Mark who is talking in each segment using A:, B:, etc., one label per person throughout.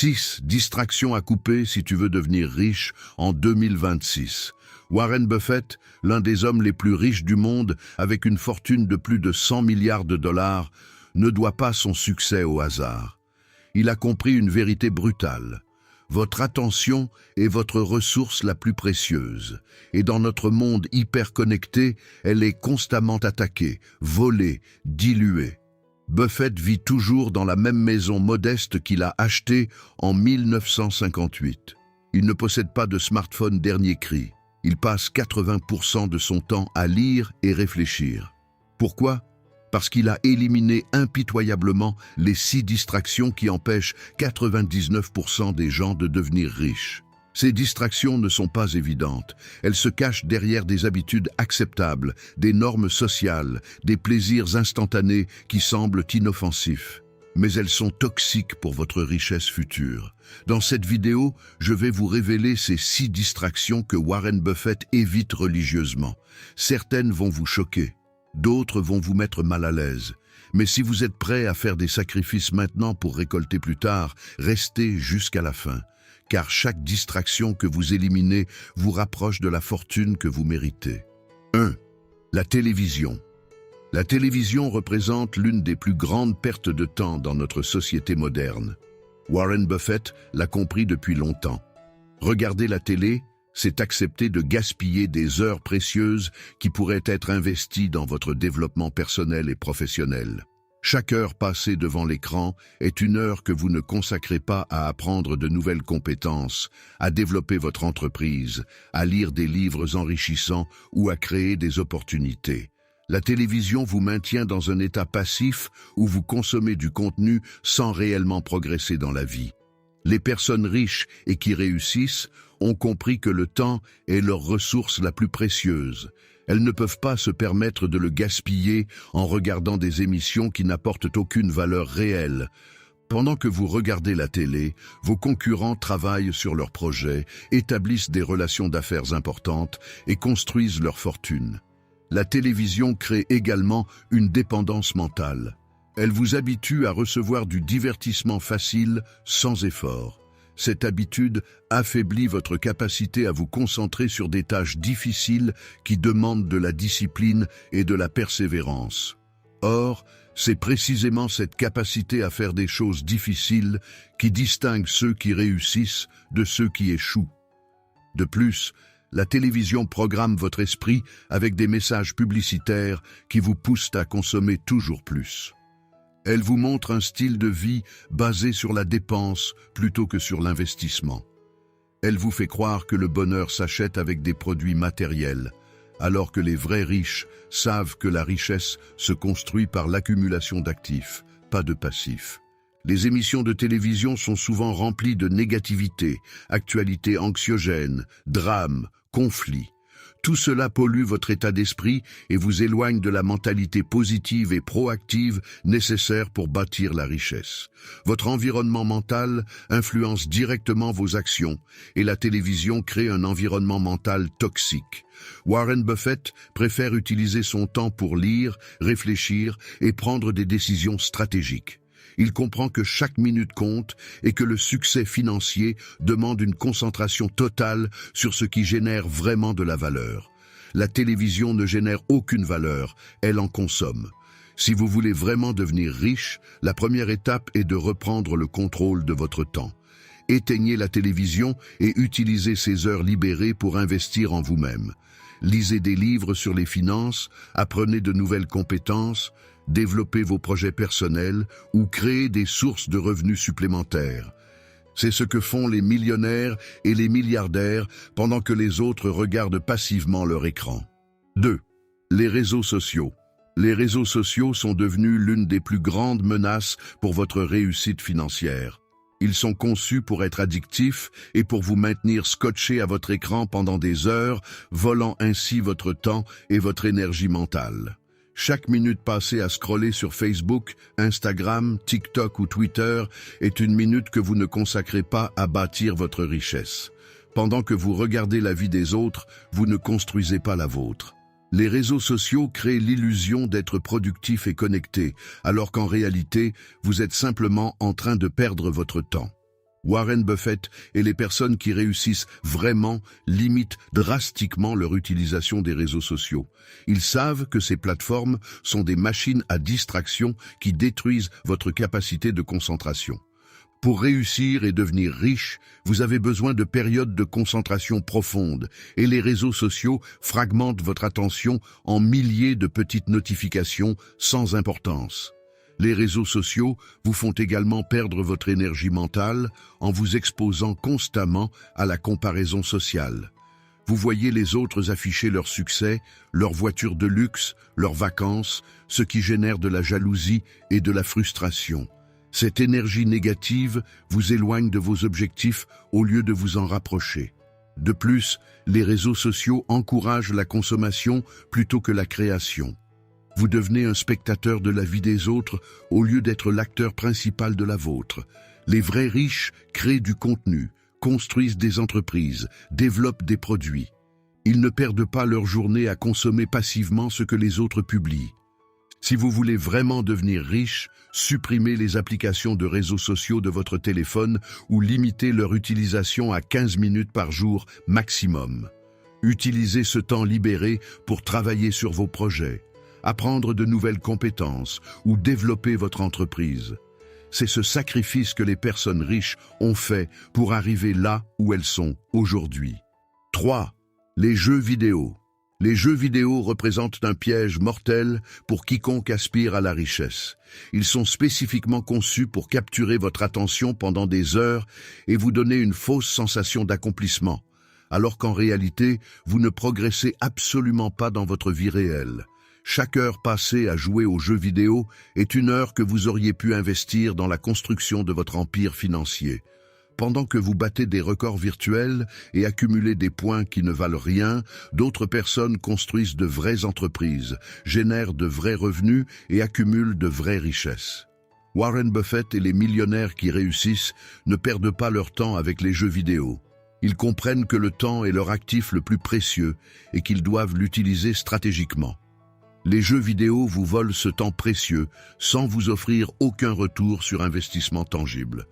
A: 6 distractions à couper si tu veux devenir riche en 2026. Warren Buffett, l'un des hommes les plus riches du monde, avec une fortune de plus de 100 milliards de dollars, ne doit pas son succès au hasard. Il a compris une vérité brutale. Votre attention est votre ressource la plus précieuse. Et dans notre monde hyper connecté, elle est constamment attaquée, volée, diluée. Buffett vit toujours dans la même maison modeste qu'il a achetée en 1958. Il ne possède pas de smartphone dernier cri. Il passe 80% de son temps à lire et réfléchir. Pourquoi ? Parce qu'il a éliminé impitoyablement les 6 distractions qui empêchent 99% des gens de devenir riches. Ces distractions ne sont pas évidentes. Elles se cachent derrière des habitudes acceptables, des normes sociales, des plaisirs instantanés qui semblent inoffensifs. Mais elles sont toxiques pour votre richesse future. Dans cette vidéo, je vais vous révéler ces 6 distractions que Warren Buffett évite religieusement. Certaines vont vous choquer, d'autres vont vous mettre mal à l'aise. Mais si vous êtes prêt à faire des sacrifices maintenant pour récolter plus tard, restez jusqu'à la fin. Car chaque distraction que vous éliminez vous rapproche de la fortune que vous méritez. 1. La télévision. La télévision représente l'une des plus grandes pertes de temps dans notre société moderne. Warren Buffett l'a compris depuis longtemps. Regarder la télé, c'est accepter de gaspiller des heures précieuses qui pourraient être investies dans votre développement personnel et professionnel. Chaque heure passée devant l'écran est une heure que vous ne consacrez pas à apprendre de nouvelles compétences, à développer votre entreprise, à lire des livres enrichissants ou à créer des opportunités. La télévision vous maintient dans un état passif où vous consommez du contenu sans réellement progresser dans la vie. Les personnes riches et qui réussissent ont compris que le temps est leur ressource la plus précieuse. Elles ne peuvent pas se permettre de le gaspiller en regardant des émissions qui n'apportent aucune valeur réelle. Pendant que vous regardez la télé, vos concurrents travaillent sur leurs projets, établissent des relations d'affaires importantes et construisent leur fortune. La télévision crée également une dépendance mentale. Elle vous habitue à recevoir du divertissement facile sans effort. Cette habitude affaiblit votre capacité à vous concentrer sur des tâches difficiles qui demandent de la discipline et de la persévérance. Or, c'est précisément cette capacité à faire des choses difficiles qui distingue ceux qui réussissent de ceux qui échouent. De plus, la télévision programme votre esprit avec des messages publicitaires qui vous poussent à consommer toujours plus. Elle vous montre un style de vie basé sur la dépense plutôt que sur l'investissement. Elle vous fait croire que le bonheur s'achète avec des produits matériels, alors que les vrais riches savent que la richesse se construit par l'accumulation d'actifs, pas de passifs. Les émissions de télévision sont souvent remplies de négativité, actualités anxiogènes, drames, conflits. Tout cela pollue votre état d'esprit et vous éloigne de la mentalité positive et proactive nécessaire pour bâtir la richesse. Votre environnement mental influence directement vos actions et la télévision crée un environnement mental toxique. Warren Buffett préfère utiliser son temps pour lire, réfléchir et prendre des décisions stratégiques. Il comprend que chaque minute compte et que le succès financier demande une concentration totale sur ce qui génère vraiment de la valeur. La télévision ne génère aucune valeur, elle en consomme. Si vous voulez vraiment devenir riche, la première étape est de reprendre le contrôle de votre temps. Éteignez la télévision et utilisez ces heures libérées pour investir en vous-même. Lisez des livres sur les finances, apprenez de nouvelles compétences, développez vos projets personnels ou créez des sources de revenus supplémentaires. C'est ce que font les millionnaires et les milliardaires pendant que les autres regardent passivement leur écran. 2. Les réseaux sociaux. Les réseaux sociaux sont devenus l'une des plus grandes menaces pour votre réussite financière. Ils sont conçus pour être addictifs et pour vous maintenir scotché à votre écran pendant des heures, volant ainsi votre temps et votre énergie mentale. Chaque minute passée à scroller sur Facebook, Instagram, TikTok ou Twitter est une minute que vous ne consacrez pas à bâtir votre richesse. Pendant que vous regardez la vie des autres, vous ne construisez pas la vôtre. Les réseaux sociaux créent l'illusion d'être productifs et connectés, alors qu'en réalité, vous êtes simplement en train de perdre votre temps. Warren Buffett et les personnes qui réussissent vraiment limitent drastiquement leur utilisation des réseaux sociaux. Ils savent que ces plateformes sont des machines à distraction qui détruisent votre capacité de concentration. Pour réussir et devenir riche, vous avez besoin de périodes de concentration profonde et les réseaux sociaux fragmentent votre attention en milliers de petites notifications sans importance. Les réseaux sociaux vous font également perdre votre énergie mentale en vous exposant constamment à la comparaison sociale. Vous voyez les autres afficher leur succès, leurs voitures de luxe, leurs vacances, ce qui génère de la jalousie et de la frustration. Cette énergie négative vous éloigne de vos objectifs au lieu de vous en rapprocher. De plus, les réseaux sociaux encouragent la consommation plutôt que la création. Vous devenez un spectateur de la vie des autres au lieu d'être l'acteur principal de la vôtre. Les vrais riches créent du contenu, construisent des entreprises, développent des produits. Ils ne perdent pas leur journée à consommer passivement ce que les autres publient. Si vous voulez vraiment devenir riche, supprimez les applications de réseaux sociaux de votre téléphone ou limitez leur utilisation à 15 minutes par jour maximum. Utilisez ce temps libéré pour travailler sur vos projets, apprendre de nouvelles compétences ou développer votre entreprise. C'est ce sacrifice que les personnes riches ont fait pour arriver là où elles sont aujourd'hui. 3. Les jeux vidéo. Les jeux vidéo représentent un piège mortel pour quiconque aspire à la richesse. Ils sont spécifiquement conçus pour capturer votre attention pendant des heures et vous donner une fausse sensation d'accomplissement, alors qu'en réalité, vous ne progressez absolument pas dans votre vie réelle. Chaque heure passée à jouer aux jeux vidéo est une heure que vous auriez pu investir dans la construction de votre empire financier. Pendant que vous battez des records virtuels et accumulez des points qui ne valent rien, d'autres personnes construisent de vraies entreprises, génèrent de vrais revenus et accumulent de vraies richesses. Warren Buffett et les millionnaires qui réussissent ne perdent pas leur temps avec les jeux vidéo. Ils comprennent que le temps est leur actif le plus précieux et qu'ils doivent l'utiliser stratégiquement. Les jeux vidéo vous volent ce temps précieux sans vous offrir aucun retour sur investissement tangible.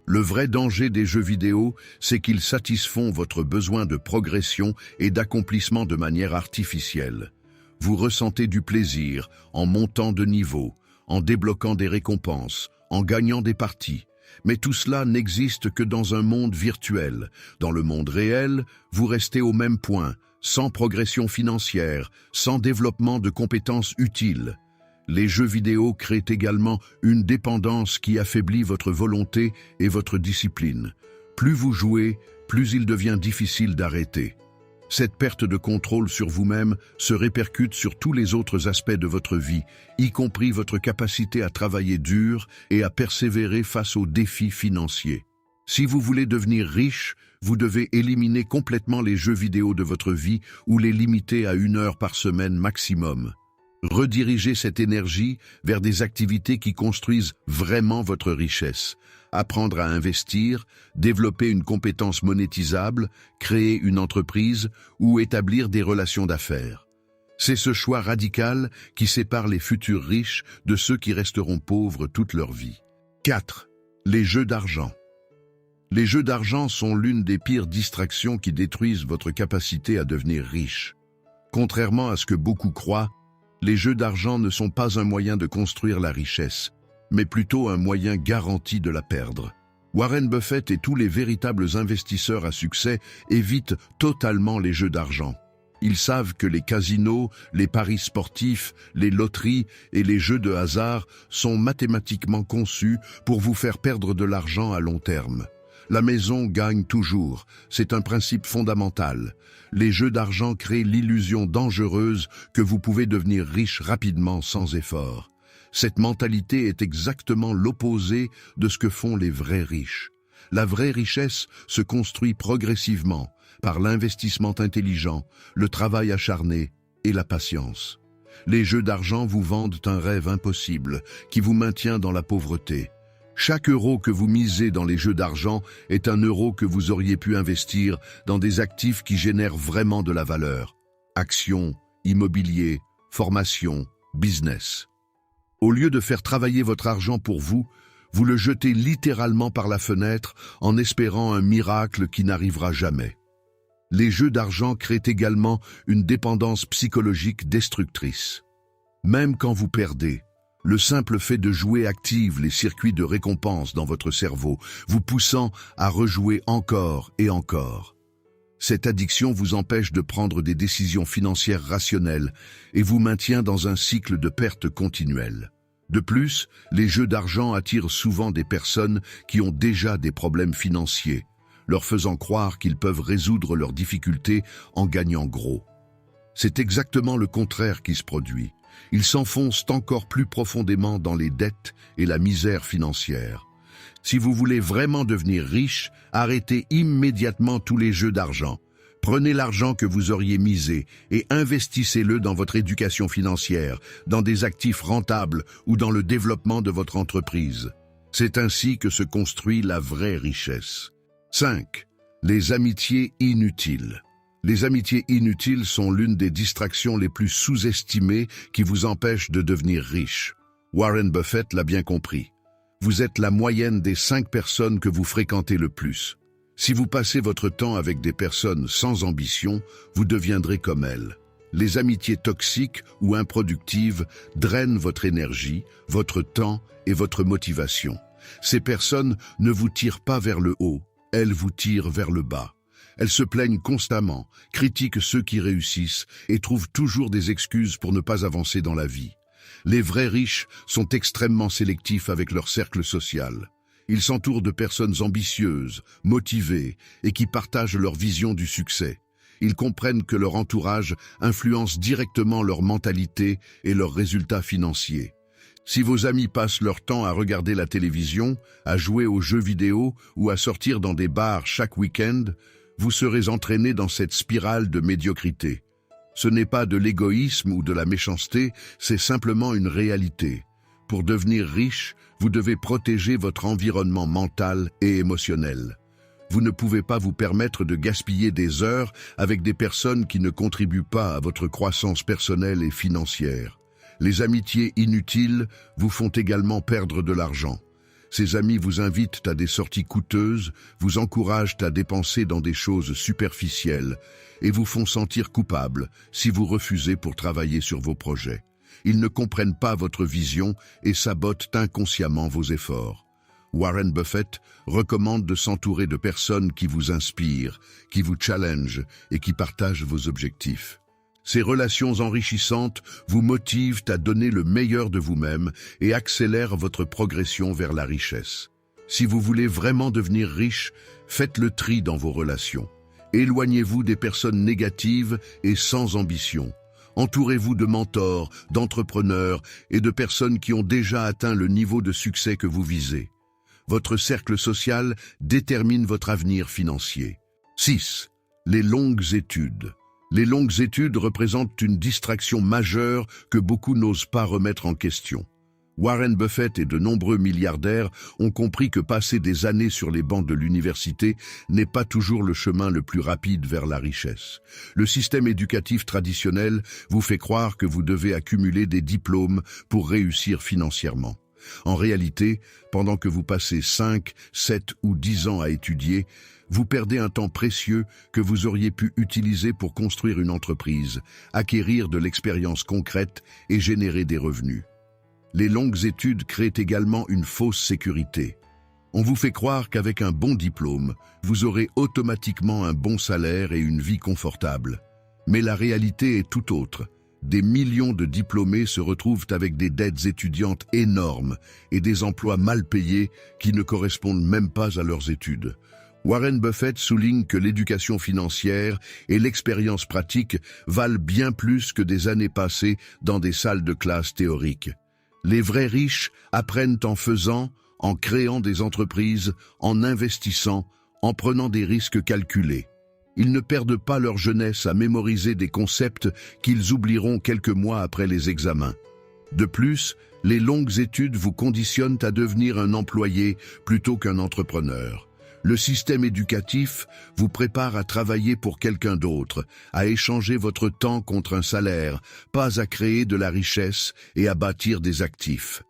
A: Le vrai danger des jeux vidéo, c'est qu'ils satisfont votre besoin de progression et d'accomplissement de manière artificielle. Vous ressentez du plaisir en montant de niveau, en débloquant des récompenses, en gagnant des parties. Mais tout cela n'existe que dans un monde virtuel. Dans le monde réel, vous restez au même point, sans progression financière, sans développement de compétences utiles. Les jeux vidéo créent également une dépendance qui affaiblit votre volonté et votre discipline. Plus vous jouez, plus il devient difficile d'arrêter. Cette perte de contrôle sur vous-même se répercute sur tous les autres aspects de votre vie, y compris votre capacité à travailler dur et à persévérer face aux défis financiers. Si vous voulez devenir riche, vous devez éliminer complètement les jeux vidéo de votre vie ou les limiter à 1 heure par semaine maximum. Redirigez cette énergie vers des activités qui construisent vraiment votre richesse. Apprendre à investir, développer une compétence monétisable, créer une entreprise ou établir des relations d'affaires. C'est ce choix radical qui sépare les futurs riches de ceux qui resteront pauvres toute leur vie. 4. Les jeux d'argent. Les jeux d'argent sont l'une des pires distractions qui détruisent votre capacité à devenir riche. Contrairement à ce que beaucoup croient, les jeux d'argent ne sont pas un moyen de construire la richesse, mais plutôt un moyen garanti de la perdre. Warren Buffett et tous les véritables investisseurs à succès évitent totalement les jeux d'argent. Ils savent que les casinos, les paris sportifs, les loteries et les jeux de hasard sont mathématiquement conçus pour vous faire perdre de l'argent à long terme. La maison gagne toujours, c'est un principe fondamental. Les jeux d'argent créent l'illusion dangereuse que vous pouvez devenir riche rapidement sans effort. Cette mentalité est exactement l'opposé de ce que font les vrais riches. La vraie richesse se construit progressivement par l'investissement intelligent, le travail acharné et la patience. Les jeux d'argent vous vendent un rêve impossible qui vous maintient dans la pauvreté. Chaque euro que vous misez dans les jeux d'argent est un euro que vous auriez pu investir dans des actifs qui génèrent vraiment de la valeur. Actions, immobilier, formation, business. Au lieu de faire travailler votre argent pour vous, Vous le jetez littéralement par la fenêtre en espérant un miracle qui n'arrivera jamais. Les jeux d'argent créent également une dépendance psychologique destructrice. Même quand vous perdez, le simple fait de jouer active les circuits de récompense dans votre cerveau, vous poussant à rejouer encore et encore. Cette addiction vous empêche de prendre des décisions financières rationnelles et vous maintient dans un cycle de pertes continuelles. De plus, les jeux d'argent attirent souvent des personnes qui ont déjà des problèmes financiers, leur faisant croire qu'ils peuvent résoudre leurs difficultés en gagnant gros. C'est exactement le contraire qui se produit. Ils s'enfoncent encore plus profondément dans les dettes et la misère financière. Si vous voulez vraiment devenir riche, arrêtez immédiatement tous les jeux d'argent. Prenez l'argent que vous auriez misé et investissez-le dans votre éducation financière, dans des actifs rentables ou dans le développement de votre entreprise. C'est ainsi que se construit la vraie richesse. 5. Les amitiés inutiles. Les amitiés inutiles sont l'une des distractions les plus sous-estimées qui vous empêchent de devenir riche. Warren Buffett l'a bien compris. Vous êtes la moyenne des 5 personnes que vous fréquentez le plus. Si vous passez votre temps avec des personnes sans ambition, vous deviendrez comme elles. Les amitiés toxiques ou improductives drainent votre énergie, votre temps et votre motivation. Ces personnes ne vous tirent pas vers le haut, elles vous tirent vers le bas. Elles se plaignent constamment, critiquent ceux qui réussissent et trouvent toujours des excuses pour ne pas avancer dans la vie. Les vrais riches sont extrêmement sélectifs avec leur cercle social. Ils s'entourent de personnes ambitieuses, motivées et qui partagent leur vision du succès. Ils comprennent que leur entourage influence directement leur mentalité et leurs résultats financiers. Si vos amis passent leur temps à regarder la télévision, à jouer aux jeux vidéo ou à sortir dans des bars chaque week-end, vous serez entraîné dans cette spirale de médiocrité. Ce n'est pas de l'égoïsme ou de la méchanceté, c'est simplement une réalité. Pour devenir riche, vous devez protéger votre environnement mental et émotionnel. Vous ne pouvez pas vous permettre de gaspiller des heures avec des personnes qui ne contribuent pas à votre croissance personnelle et financière. Les amitiés inutiles vous font également perdre de l'argent. Ces amis vous invitent à des sorties coûteuses, vous encouragent à dépenser dans des choses superficielles et vous font sentir coupable si vous refusez pour travailler sur vos projets. Ils ne comprennent pas votre vision et sabotent inconsciemment vos efforts. Warren Buffett recommande de s'entourer de personnes qui vous inspirent, qui vous challengent et qui partagent vos objectifs. Ces relations enrichissantes vous motivent à donner le meilleur de vous-même et accélèrent votre progression vers la richesse. Si vous voulez vraiment devenir riche, faites le tri dans vos relations. Éloignez-vous des personnes négatives et sans ambition. Entourez-vous de mentors, d'entrepreneurs et de personnes qui ont déjà atteint le niveau de succès que vous visez. Votre cercle social détermine votre avenir financier. 6. Les longues études. Les longues études représentent une distraction majeure que beaucoup n'osent pas remettre en question. Warren Buffett et de nombreux milliardaires ont compris que passer des années sur les bancs de l'université n'est pas toujours le chemin le plus rapide vers la richesse. Le système éducatif traditionnel vous fait croire que vous devez accumuler des diplômes pour réussir financièrement. En réalité, pendant que vous passez 5, 7 ou 10 ans à étudier, vous perdez un temps précieux que vous auriez pu utiliser pour construire une entreprise, acquérir de l'expérience concrète et générer des revenus. Les longues études créent également une fausse sécurité. On vous fait croire qu'avec un bon diplôme, vous aurez automatiquement un bon salaire et une vie confortable. Mais la réalité est tout autre. Des millions de diplômés se retrouvent avec des dettes étudiantes énormes et des emplois mal payés qui ne correspondent même pas à leurs études. Warren Buffett souligne que l'éducation financière et l'expérience pratique valent bien plus que des années passées dans des salles de classe théoriques. Les vrais riches apprennent en faisant, en créant des entreprises, en investissant, en prenant des risques calculés. Ils ne perdent pas leur jeunesse à mémoriser des concepts qu'ils oublieront quelques mois après les examens. De plus, les longues études vous conditionnent à devenir un employé plutôt qu'un entrepreneur. Le système éducatif vous prépare à travailler pour quelqu'un d'autre, à échanger votre temps contre un salaire, pas à créer de la richesse et à bâtir des actifs.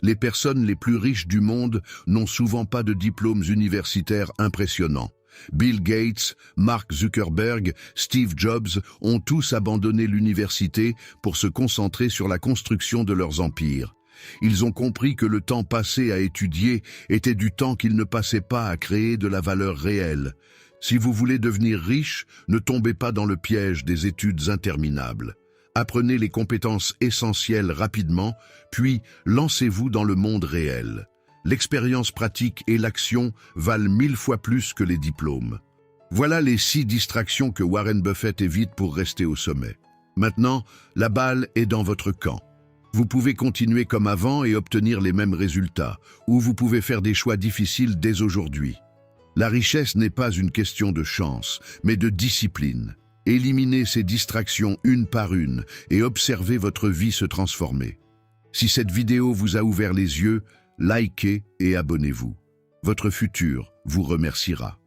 A: Les personnes les plus riches du monde n'ont souvent pas de diplômes universitaires impressionnants. Bill Gates, Mark Zuckerberg, Steve Jobs ont tous abandonné l'université pour se concentrer sur la construction de leurs empires. Ils ont compris que le temps passé à étudier était du temps qu'ils ne passaient pas à créer de la valeur réelle. Si vous voulez devenir riche, ne tombez pas dans le piège des études interminables. Apprenez les compétences essentielles rapidement, puis lancez-vous dans le monde réel. L'expérience pratique et l'action valent 1000 fois plus que les diplômes. Voilà les 6 distractions que Warren Buffett évite pour rester au sommet. Maintenant, la balle est dans votre camp. Vous pouvez continuer comme avant et obtenir les mêmes résultats, ou vous pouvez faire des choix difficiles dès aujourd'hui. La richesse n'est pas une question de chance, mais de discipline. Éliminez ces distractions une par une et observez votre vie se transformer. Si cette vidéo vous a ouvert les yeux, likez et abonnez-vous. Votre futur vous remerciera.